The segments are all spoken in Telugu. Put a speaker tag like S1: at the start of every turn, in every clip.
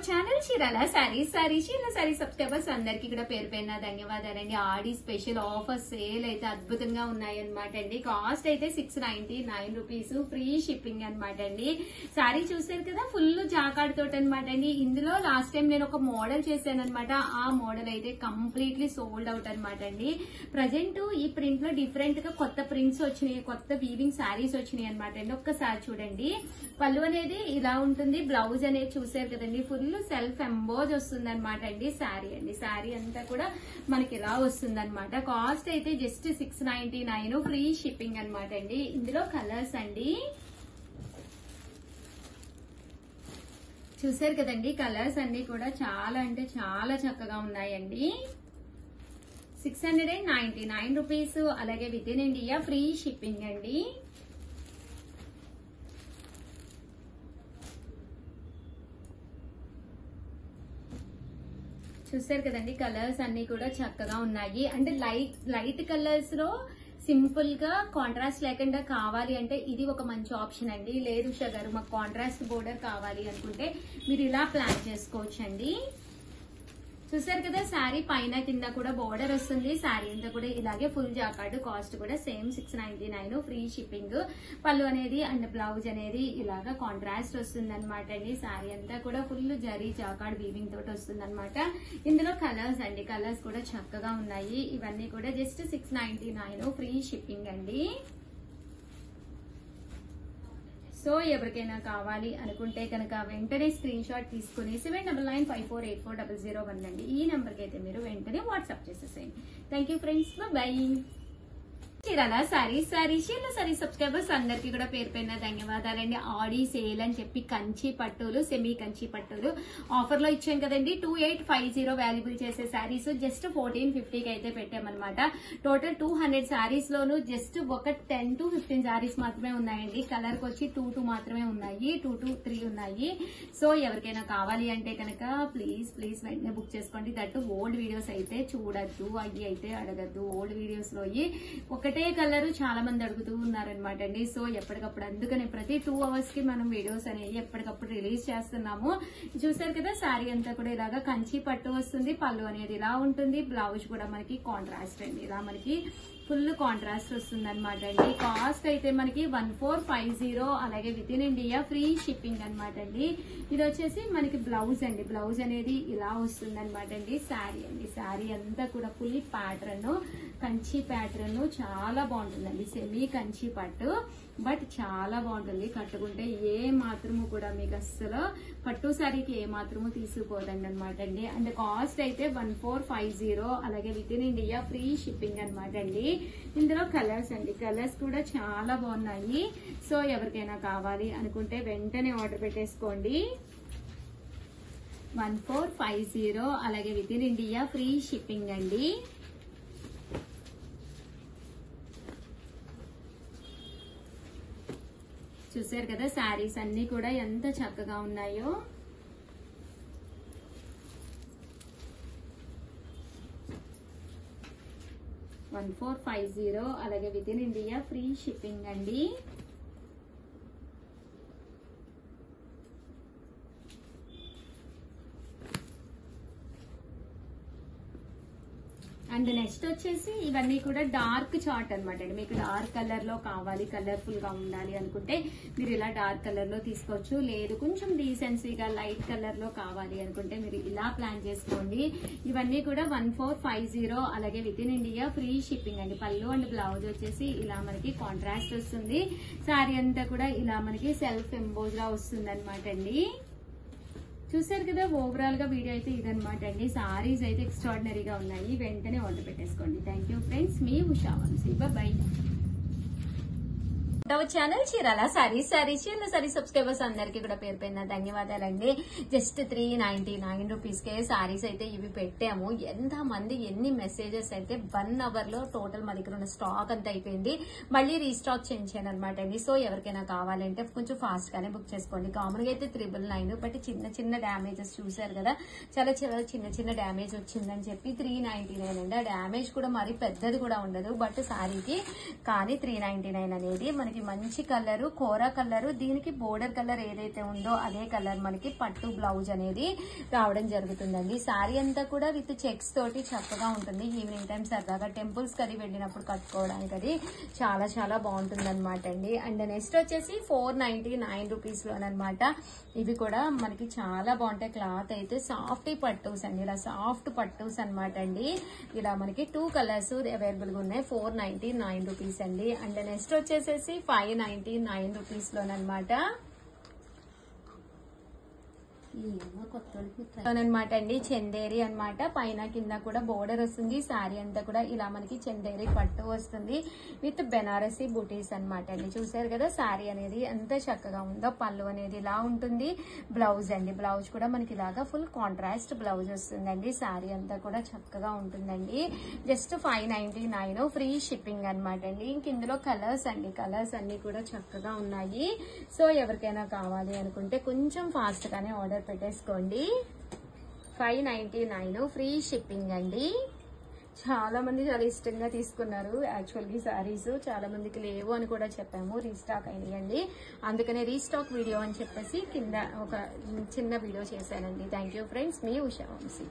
S1: ఛానల్ చీరాల సారీ సబ్స్క్రైబర్స్ అందరికి కూడా పేరు పేరున ధన్యవాదాలండి. ఆడి స్పెషల్ ఆఫర్ సేల్ అయితే అద్భుతంగా ఉన్నాయన్నమాట అండి. కాస్ట్ అయితే 699 రూపీస్, ఫ్రీ షిప్పింగ్ అనమాట అండి. సారీ చూసారు కదా, ఫుల్ జాకాడ్ తోటి అనమాట అండి. ఇందులో లాస్ట్ టైం నేను ఒక మోడల్ చేశాను అనమాట. ఆ మోడల్ అయితే కంప్లీట్లీ సోల్డ్ అవుట్ అనమాట అండి. ప్రజెంట్ ఈ ప్రింట్ లో డిఫరెంట్ గా కొత్త ప్రింట్స్ వచ్చినాయి, కొత్త వీవింగ్ శారీస్ వచ్చినాయి అనమాట అండి. ఒక్కసారి చూడండి, పళ్ళు అనేది ఇలా ఉంటుంది, బ్లౌజ్ అనేది చూసారు కదండి, ఫుల్ సెల్ఫ్ ఎంబోజ్ వస్తుంది అనమాట అండి. శారీ అంతా కూడా మనకి ఇలా వస్తుంది అనమాట. కాస్ట్ అయితే జస్ట్ 699, ఫ్రీ షిప్పింగ్ అనమాట అండి. ఇందులో కలర్స్ అండి చూసారు కదండి, కలర్స్ అన్ని కూడా చాలా అంటే చాలా చక్కగా ఉన్నాయండి. 699 రూపీస్, అలాగే with in India free shipping అండి. చూసారు కదండి, కలర్స్ అన్ని కూడా చక్కగా ఉన్నాయి. అంటే లైట్ కలర్స్ లో సింపుల్ గా కాంట్రాస్ట్ లేకుండా కావాలి అంటే ఇది ఒక మంచి ఆప్షన్ అండి. లేదు ఉషా గారు మాకు కాంట్రాస్ట్ బోర్డర్ కావాలి అనుకుంటే మీరు ఇలా ప్లాన్ చేసుకోవచ్చు అండి. చూసారు కదా, శారీ పైన కింద కూడా బోర్డర్ వస్తుంది. శారీ అంతా కూడా ఇలాగే ఫుల్ జాకార్డ్, కాస్ట్ కూడా సేమ్ 699, ఫ్రీ షిప్పింగ్. పళ్ళు అనేది అండ్ బ్లౌజ్ అనేది ఇలాగా కాంట్రాస్ట్ వస్తుంది అనమాట అండి. శారీ అంతా కూడా ఫుల్ జరీ జాకార్డ్ వీవింగ్ తోటి వస్తుంది అనమాట. ఇందులో కలర్స్ అండి, కలర్స్ కూడా చక్కగా ఉన్నాయి. ఇవన్నీ కూడా జస్ట్ 699, ఫ్రీ షిప్పింగ్ అండి. సో ఎవరికైనా కావాలి అనుకుంటే కనుక వెంటనే స్క్రీన్ షాట్ తీసుకుని 7995484001 అండి, ఈ నెంబర్కి అయితే మీరు వెంటనే వాట్సాప్ చేసేసేయండి. Thank you friends, by. Chirala sari subscribers అందరికి కూడా పేరు పైన ధన్యవాదాలండి. ఆడి సేల్ అని చెప్పి కంచి పట్టులు, సెమీ కంచి పట్టులు ఆఫర్ లో ఇచ్చాం కదండి. 2850 వాల్యుబుల్ చేసే శారీస్ జస్ట్ 1450కి అయితే పెట్టామన్నమాట. టోటల్ 200 శారీస్ లోను జస్ట్ ఒక 10 to 15 శారీస్ మాత్రమే ఉన్నాయండి. కలర్ కి వచ్చి 2 మాత్రమే ఉన్నాయి, 2 to 3 ఉన్నాయి. సో ఎవరికైనా కావాలి అంటే కనుక ప్లీజ్ వెంటనే బుక్ చేసుకోండి. దట్టు ఓల్డ్ వీడియోస్ అయితే చూడద్దు, అవి అయితే అడగద్దు. ఓల్డ్ వీడియోస్ లో ఒకటే కలర్ చాలా మంది అడుగుతూ ఉన్నారనమాట అండి. సో ఎప్పటికప్పుడు అందుకనే ప్రతి 2 hours కి మనం వీడియోస్ అనేవి ఎప్పటికప్పుడు రిలీజ్ చేస్తున్నాము. చూసారు కదా, శారీ అంతా కూడా ఇలాగా కంచి పట్టు వస్తుంది. పళ్ళు అనేది ఇలా ఉంటుంది, బ్లౌజ్ కూడా మనకి కాంట్రాస్ట్ అండి, ఇలా మనకి ఫుల్ కాంట్రాస్ట్ వస్తుంది అనమాట అండి. కాస్ట్ అయితే మనకి 1450, అలాగే with in India free shipping అనమాట అండి. ఇది వచ్చేసి మనకి బ్లౌజ్ అండి, బ్లౌజ్ అనేది ఇలా వస్తుంది అనమాట అండి. శారీ అంతా కూడా ఫుల్ ప్యాటర్న్, కంచి ప్యాటర్న్ చాలా బాగుంటుందండి. సెమీ కంచి పట్టు, బట్ చాలా బాగుంటుంది. కట్టుకుంటే ఏ మాత్రము కూడా మీకు అస్సలు పట్టు శారీకి ఏ మాత్రము తీసుకుపోదండి అనమాట అండి. అండ్ కాస్ట్ అయితే 1450, అలాగే with in India free shipping అనమాట అండి. ఇందులో కలర్స్ అండి, కలర్స్ కూడా చాలా బాగున్నాయి. సో ఎవరికైనా కావాలి అనుకుంటే వెంటనే ఆర్డర్ పెట్టేసుకోండి. 1450, అలాగే with in India free shipping అండి. చూసారు కదా, శారీస్ అన్ని కూడా ఎంత చక్కగా ఉన్నాయో. $1450, అలాగే with in India free shipping అండి. అండ్ నెక్స్ట్ వచ్చేసి ఇవన్నీ కూడా డార్క్ చార్ట్ అనమాట అండి. మీకు డార్క్ కలర్ లో కావాలి, కలర్ఫుల్ గా ఉండాలి అనుకుంటే మీరు ఇలా డార్క్ కలర్ లో తీసుకోవచ్చు. లేదు కొంచెం డీసెన్సీగా లైట్ కలర్ లో కావాలి అనుకుంటే మీరు ఇలా ప్లాన్ చేసుకోండి. ఇవన్నీ కూడా 1450, అలాగే with in India free shipping అండి. పళ్ళు అండ్ బ్లౌజ్ వచ్చేసి ఇలా మనకి కాంట్రాస్ట్ వస్తుంది. శారీ అంతా కూడా ఇలా మనకి సెల్ఫ్ ఎంబోజ్ లా వస్తుంది అనమాట అండి. చూసారు కదా, ఓవరాల్ గా వీడియో అయితే ఇదనమాట అండి. సారీస్ అయితే ఎక్స్ట్రాడినరీగా ఉన్నాయి, వెంటనే ఆర్డర్ పెట్టేసుకోండి. థ్యాంక్ యూ ఫ్రెండ్స్, మీ Usha Vamshi, bye. Channel Chirala sari subscribers అందరికి కూడా పేరు పైన ధన్యవాదాలండి. జస్ట్ 399 రూపీస్ కే సారీస్ అయితే ఇవి పెట్టాము. ఎంత మంది ఎన్ని మెసేజెస్ అయితే 1 hour లో టోటల్ మన దగ్గర ఉన్న స్టాక్ అంతా అయిపోయింది. మళ్ళీ రీస్టాక్ చేయించాను అనమాట అండి. సో ఎవరికైనా కావాలంటే కొంచెం ఫాస్ట్ గానే బుక్ చేసుకోండి. కామన్ గా అయితే 999, బట్ చిన్న డ్యామేజెస్ చూసారు కదా, చాలా చిన్న డ్యామేజ్ వచ్చిందని చెప్పి 399 అండి. ఆ డ్యామేజ్ కూడా మరి పెద్దది కూడా ఉండదు, బట్ సారీకి కానీ 399 అనేది మనకి ఇది మంచి కలర్, కోరా కలర్. దీనికి బోర్డర్ కలర్ ఏదైతే ఉందో అదే కలర్ మనకి పట్టు బ్లౌజ్ అనేది రావడం జరుగుతుందండి. శారీ అంతా కూడా విత్ చెక్స్ తోటి చక్కగా ఉంటుంది. ఈవినింగ్ టైం సరదాగా టెంపుల్స్ కది వెళ్ళినప్పుడు కట్టుకోవడానికి అది చాలా చాలా బాగుంటుంది అనమాట అండి. అండ్ నెక్స్ట్ వచ్చేసి 499 రూపీస్ లోనమాట. ఇవి కూడా మనకి చాలా బాగుంటాయి. క్లాత్ అయితే సాఫ్ట్ పట్టూస్ అండి, ఇలా సాఫ్ట్ పట్టూస్ అనమాట అండి. ఇలా మనకి 2 కలర్స్ అవైలబుల్ గా ఉన్నాయి. 499 రూపీస్ అండి. అండ్ నెక్స్ట్ వచ్చేసేసి 599 రూపీస్ లోనమాట అనమాట అండి. చందేరి అన్నమాట. పైన కింద కూడా బోర్డర్ వస్తుంది. శారీ అంతా కూడా ఇలా మనకి చందేరి పట్టు వస్తుంది విత్ బెనారసీ బూటీస్ అన్నమాట అండి. చూసారు కదా శారీ అనేది ఎంత చక్కగా ఉందో. పళ్ళు అనేది ఇలా ఉంటుంది. బ్లౌజ్ అండి, బ్లౌజ్ కూడా మనకి ఇలాగా ఫుల్ కాంట్రాస్ట్ బ్లౌజ్ వస్తుందండి. శారీ అంతా కూడా చక్కగా ఉంటుందండి. జస్ట్ 599 ఫ్రీ షిప్పింగ్ అనమాట అండి. ఇంక ఇందులో కలర్స్ అండి, కలర్స్ అన్ని కూడా చక్కగా ఉన్నాయి. సో ఎవరికైనా కావాలి అనుకుంటే కొంచెం ఫాస్ట్ గానే ఆర్డర్ పెట్టేసుకోండి. 599 ఫ్రీ షిప్పింగ్ అండి. చాలా మంది చాలా ఇష్టంగా తీసుకున్నారు. యాక్చువల్గా శారీస్ చాలా మందికి లేవు అని కూడా చెప్పాము, రీస్టాక్ అయినాయండి. అందుకనే రీస్టాక్ వీడియో అని చెప్పేసి కింద ఒక చిన్న వీడియో చేశానండి. థ్యాంక్ యూ ఫ్రెండ్స్, మీ Usha Vamshi.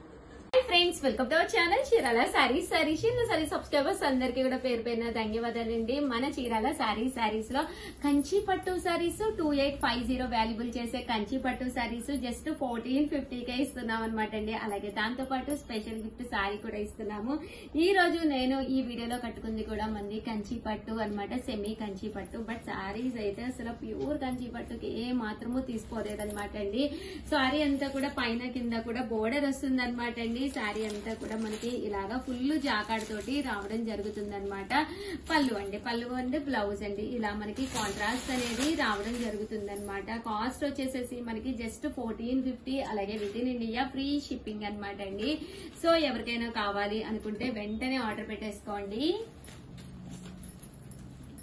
S1: Friends, welcome to our channel Chirala saris. Chirala sari subscribers అందరికీ కూడా పేరు పేరున ధన్యవాదాలండి. మన చీరాల సారీస్ లో కంచి పట్టు సారీస్ 2850 వాల్యుబుల్ చేసే కంచి పట్టు సారీస్ జస్ట్ 1450కే ఇస్తున్నాం అనమాట అండి. అలాగే దాంతో పాటు స్పెషల్ గిఫ్ట్ సారీ కూడా ఇస్తున్నాము. ఈ రోజు నేను ఈ వీడియోలో కట్టుకుంది కూడా మంది కంచి పట్టు అనమాట, సెమీ కంచి పట్టు. బట్ సారీస్ అయితే అసలు ప్యూర్ కంచి పట్టుకి ఏ మాత్రము తీసుకోలేదన్నమాట అండి. సారీ అంతా కూడా పైన కింద కూడా బోర్డర్ వస్తుంది అనమాట అండి. శారీ అంతా కూడా మనకి ఇలాగా ఫుల్ జాకాడ్ తోటి రావడం జరుగుతుంది అనమాట. పళ్ళు అండి బ్లౌజ్ అండి ఇలా మనకి కాంట్రాస్ట్ అనేది రావడం జరుగుతుంది అనమాట. కాస్ట్ వచ్చేసేసి మనకి జస్ట్ 1450. అలాగే with in India free shipping అనమాట అండి. సో ఎవరికైనా కావాలి అనుకుంటే వెంటనే ఆర్డర్ పెట్టేసుకోండి.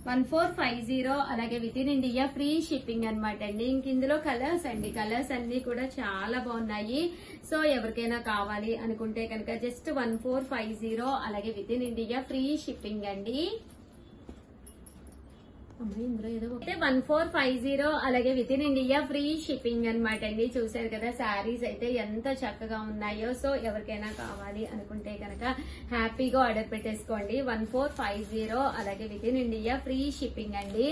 S1: 1450 అలాగే with in India free shipping అనమాట అండి. ఇంక ఇందులో కలర్స్ అండి, కలర్స్ అన్ని కూడా చాలా బాగున్నాయి. సో ఎవరికైనా కావాలి అనుకుంటే కనుక జస్ట్ 1450 అలాగే with in India free shipping అండి. ఇందులో 1450 అలాగే with in India free shipping అనమాట అండి. చూసారు కదా శారీస్ అయితే ఎంత చక్కగా ఉన్నాయో. సో ఎవరికైనా కావాలి అనుకుంటే కనుక హ్యాపీగా ఆర్డర్ పెట్టేసుకోండి. 1450 అలాగే with in India free shipping అండి.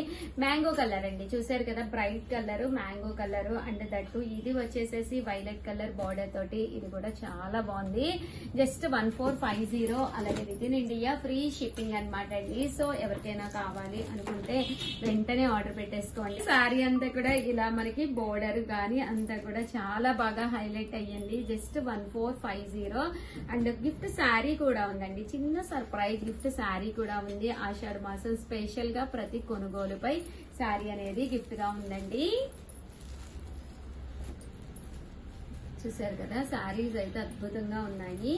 S1: మ్యాంగో కలర్ అండి, చూసారు కదా bright colour mango colour. And that ఇది వచ్చేసేసి వైలెట్ కలర్ బార్డర్ తోటి ఇది కూడా చాలా బాగుంది. జస్ట్ 1450 అలాగే with in India free shipping అనమాట అండి. సో ఎవరికైనా కావాలి అనుకుంటే వెంటనే ఆర్డర్ పెట్టేసుకోండి. శారీ అంతా కూడా ఇలా మనకి బోర్డర్ గానీ అంతా కూడా చాలా బాగా హైలైట్ అయ్యింది. జస్ట్ 1450 అండ్ గిఫ్ట్ శారీ కూడా ఉందండి. చిన్న సర్ప్రైజ్ గిఫ్ట్ శారీ కూడా ఉంది. ఆషాఢ మాసం స్పెషల్ గా ప్రతి కొనుగోలుపై శారీ అనేది గిఫ్ట్ గా ఉందండి. చూసారు కదా శారీస్ అయితే అద్భుతంగా ఉన్నాయి.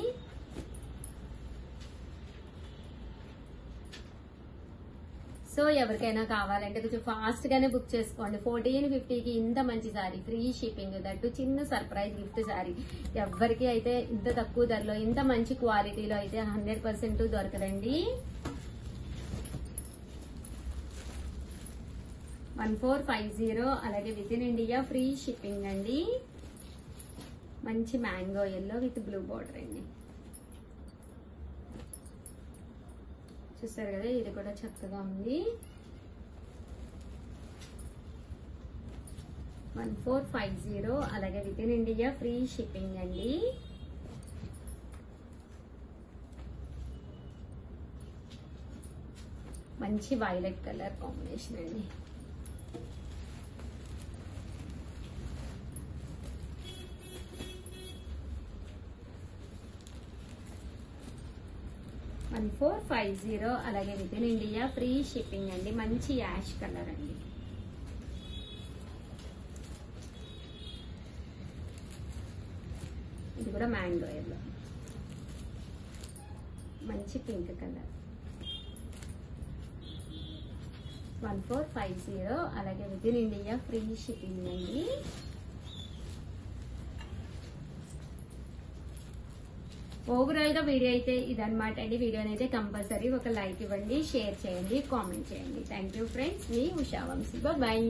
S1: సో ఎవరికైనా కావాలంటే కొంచెం ఫాస్ట్ గానే బుక్ చేసుకోండి. 1450కి ఇంత మంచి సారీ ఫ్రీ షిప్పింగ్, దట్టు చిన్న సర్ప్రైజ్ గిఫ్ట్ సారీ. ఎవరికి అయితే ఇంత తక్కువ ధరలో ఇంత మంచి క్వాలిటీలో అయితే 100% దొరకదండి. 1450 అలాగే with in India free shipping అండి. మంచి mango yellow with blue border అండి. చూసారు కదా ఇది కూడా చక్కగా ఉంది. 1450 అలాగే with in India free shipping అండి. మంచి వైలెట్ కలర్ కాంబినేషన్ అండి. $1450 అలాగే with in India free shipping అండి. మంచి యాష్ కలర్ అండి. ఇది కూడా మ్యాంగో ఎల్లో, మంచి పింక్ కలర్. 1450 అలాగే with in India free shipping అండి. ఓవరాల్ గా వీడియో అయితే ఇదన్నమాట అండి. వీడియోని అయితే కంపల్సరీ ఒక లైక్ ఇవ్వండి, షేర్ చేయండి, కామెంట్ చేయండి. థ్యాంక్ యూ ఫ్రెండ్స్, మీ ఉషా వంశీ. బాయ్.